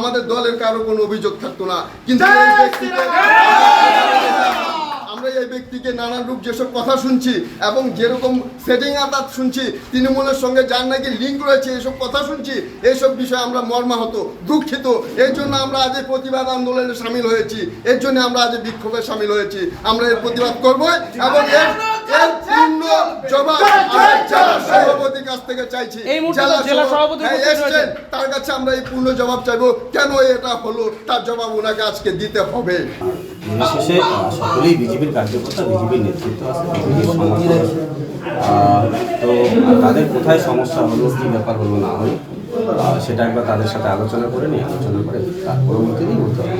আমাদের দলের কারো কোনো অভিযোগ থাকতো না, কিন্তু আমরা এই ব্যক্তিকে নানান রূপ যেসব কথা শুনছি এবং যেরকম সেটিং আতাত শুনছি, তৃণমূলের সঙ্গে যার নাকি লিঙ্ক রয়েছে, এসব কথা শুনছি, এইসব বিষয়ে আমরা মর্মাহত, দুঃখিত। এর জন্য আমরা আজ প্রতিবাদ আন্দোলনে সামিল হয়েছি, এর জন্য আমরা আজ বিক্ষোভে সামিল হয়েছি। আমরা এর প্রতিবাদ করব এবং এর পূর্ণ জবাব জেলা সভাপতির কাছ থেকে চাইছি। জেলা সভাপতি এসেছেন, তার কাছে আমরা এই পূর্ণ জবাব চাইবো, কেন এটা হলো তার জবাব ওনাকে আজকে দিতে হবে। শেষে সকলেই বিজেপির কার্যকর্তা, বিজেপির নেতৃত্ব আছে, বিজেপির সমর্থক আছে। তো তাদের কোথায় সমস্যা হলো, কী ব্যাপার হলো না হলো, সেটা একবার তাদের সাথে আলোচনা করে নিয়ে আলোচনা করে তার পরবর্তীতেই বলতে হবে।